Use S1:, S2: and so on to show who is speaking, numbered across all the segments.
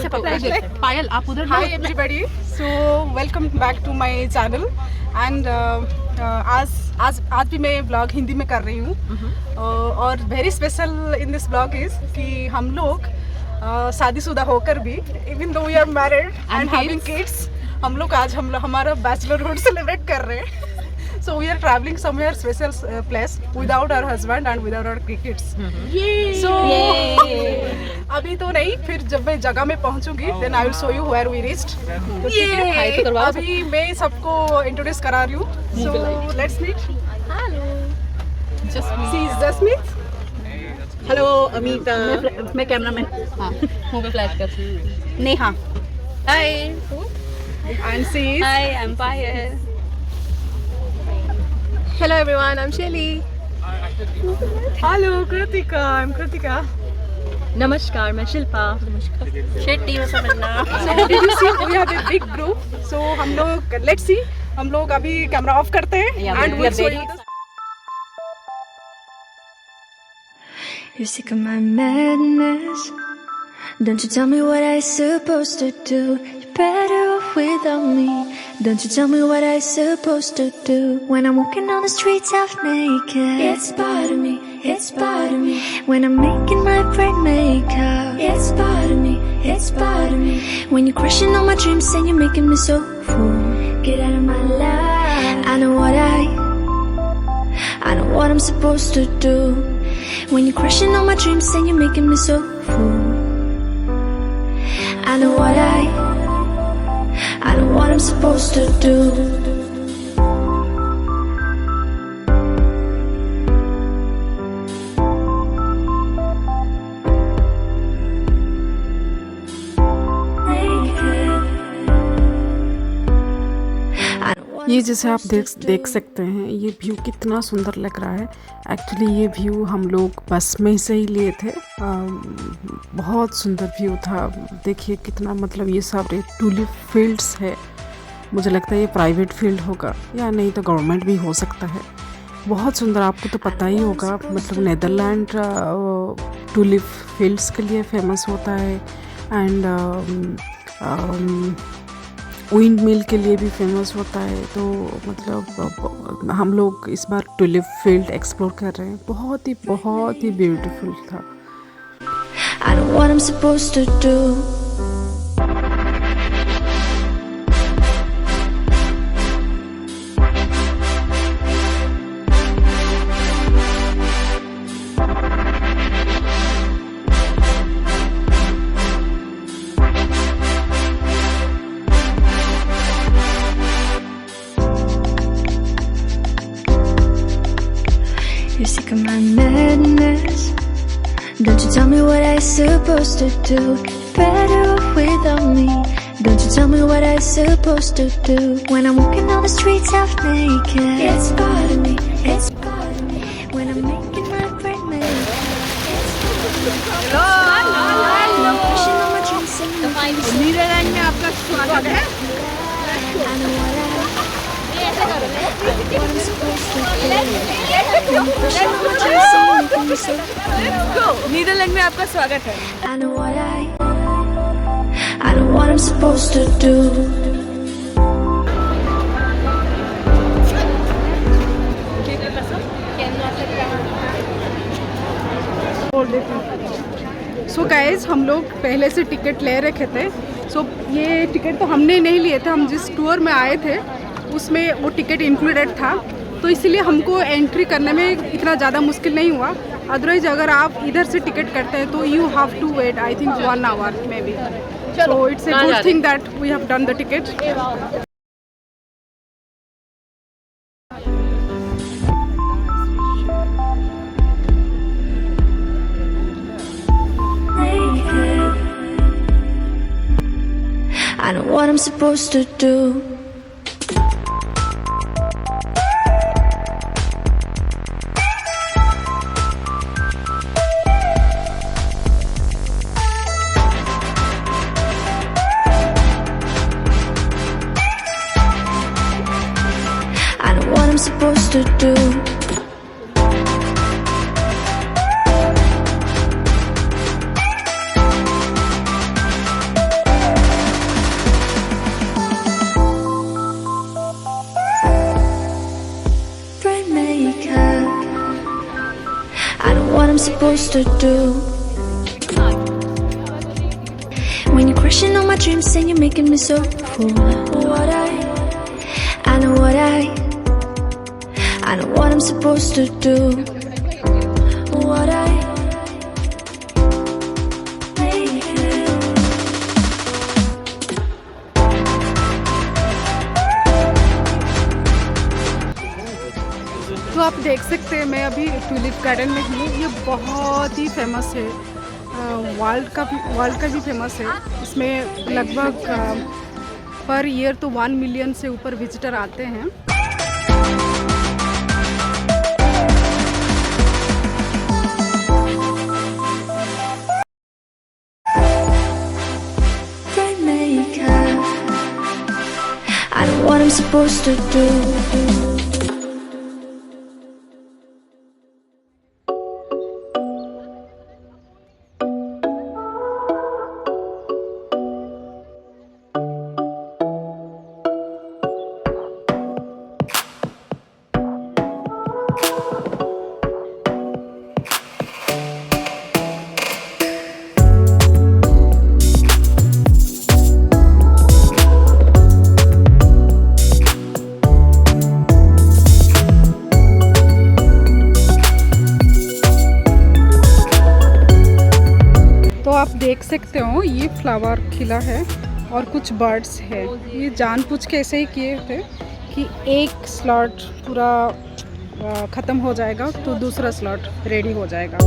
S1: से पकड़ पायल आप उधर।
S2: Hi everybody, so welcome back to my channel and आज भी मैं ब्लॉग हिंदी में कर रही हूँ और very special in this blog is कि हम लोग शादीशुदा होकर भी even though we are married and having kids, हम लोग आज हमारा बैचलरहुड सेलिब्रेट कर रहे हैं। So we are traveling somewhere special place without our husband and without our kids. So अभी तो नहीं, फिर जब मैं जगह में पहुंचूंगी then I will show you where we reached. तो अभी मैं सबको इंट्रोड्यूस करा रही हूँ. So let's meet.
S1: Hello
S2: She is Jasmine.
S1: Hello Amita, मैं कैमरा मैन। हाँ मुंह पे फ्लैश कर। नेहा। हाय।
S2: And she is.
S1: Hi, I am Payal.
S3: Hello everyone, I'm Shelly.
S2: Hello Kritika, I'm Kritika.
S3: नमस्कार, मैं शिल्पा।
S1: शेट्टी हो समझना।
S2: So did you see we have a big group. So हम लोग let's see, हम लोग अभी कैमरा ऑफ करते हैं and we'll show you.
S4: You're sick of my madness. Don't you tell me what I'm supposed to do. You're better off without me. Don't you tell me what I'm supposed to do. When I'm walking on the streets half naked, it's part of me, it's part of me. When I'm making my break makeup, it's part of me, it's part of me. When you're crushing all my dreams and you're making me so full, get out of my life. I know what I'm supposed to do. When you're crushing all my dreams and you're making me so full, I know what I'm supposed to do.
S5: ये जैसे आप देख सकते हैं, ये view कितना सुंदर लग रहा है। एक्चुअली ये व्यू हम लोग बस में से ही लिए थे। बहुत सुंदर व्यू था। देखिए कितना, मतलब ये सारे टूलिप फील्ड्स है। मुझे लगता है ये प्राइवेट फील्ड होगा या नहीं तो गवर्नमेंट भी हो सकता है। बहुत सुंदर, आपको तो पता ही होगा, मतलब नीदरलैंड टूलिप फील्ड्स के लिए फेमस होता है एंड विंड मिल के लिए भी फेमस होता है। तो मतलब हम लोग इस बार टुलिप फील्ड एक्सप्लोर कर रहे हैं। बहुत ही ब्यूटीफुल था।
S4: I know what I'm supposed to do. You're sick of my madness. Don't you tell me what I'm supposed to do. You're better off without me. Don't you tell me what I'm supposed to do. When I'm walking on the streets half naked, it's part of me, it's part of me. When I'm making my break makeup, it's part of me. Hello. Pushing on my dreams and
S2: Netherlands में आपका स्वागत है।
S4: I know what I'm supposed to do. Pushing on my dreams and making me so
S3: Netherlands में आपका स्वागत है।
S4: I know what I'm supposed to do.
S2: So guys, हम लोग पहले से टिकट ले रखे थे। सो ये टिकट तो हमने नहीं लिए थे, हम जिस टूर में आए थे उसमें वो टिकट इंक्लूडेड था, तो इसलिए हमको एंट्री करने में इतना ज़्यादा मुश्किल नहीं हुआ। अदरवाइज अगर आप इधर से टिकट करते हैं तो you have to wait I think 1 hour maybe. So it's a good thing that we have done the ticket.
S4: I know what I'm supposed to do. I know what I'm supposed to do. supposed to do. When you're crushing on my dreams and you're making me so full. I know what I'm supposed to do.
S2: तो आप देख सकते हैं मैं अभी tulip garden में हूँ। ये बहुत ही फेमस है, वर्ल्ड का भी फेमस है। इसमें लगभग पर ईयर तो 1 मिलियन से ऊपर विजिटर आते हैं।
S4: I know what I'm supposed to do.
S2: आप देख सकते हो ये फ्लावर खिला है और कुछ बर्ड्स है। ये जानबूझ के ऐसे ही किए थे कि एक स्लॉट पूरा ख़त्म हो जाएगा तो दूसरा स्लॉट रेडी हो जाएगा।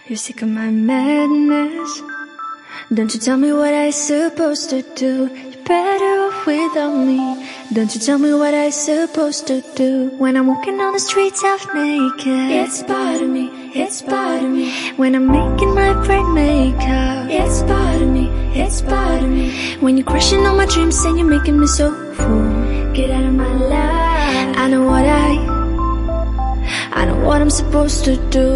S4: You're sick of my madness. Don't you tell me what I supposed to do. You're better off without me. Don't you tell me what I supposed to do. When I'm walking on the streets half naked, it's part of me, it's part of me. When I'm making my bright makeup, it's part of me, it's part of me. When you're crushing on my dreams and you're making me so full, get out of my life. I know what I'm supposed to do.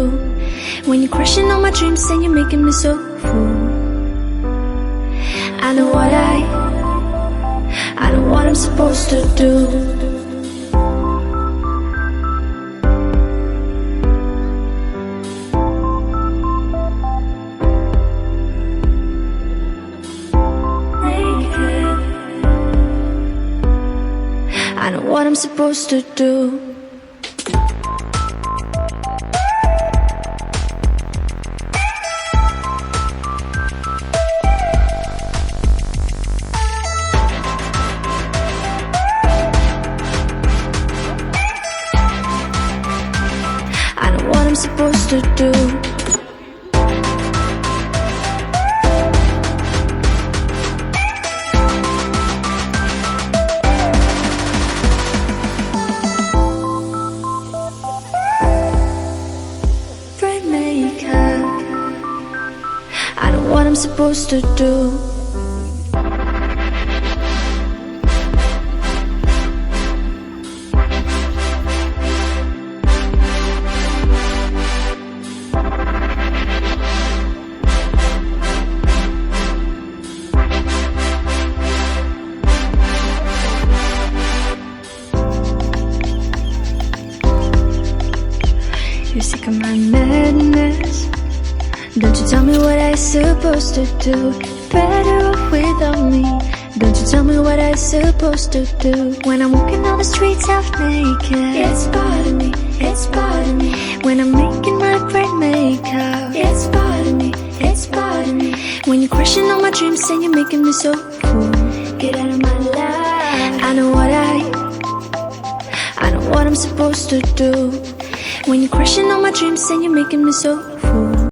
S4: When you're crushing on my dreams and you're making me so full, I know what I'm supposed to do. I know what I'm supposed to do. I know what I'm supposed to do. I'm supposed to do. You're sick of my madness. Don't you tell me what I supposed to do. You're better off without me. Don't you tell me what I supposed to do. When I'm walking down the streets half naked, it's part of me, it's part of me. When I'm making my bright makeup, it's part of me, it's part of me. When you're crushing on my dreams and you're making me so cool, get out of my life. I know what I'm supposed to do. When you're crushing on my dreams and you're making me so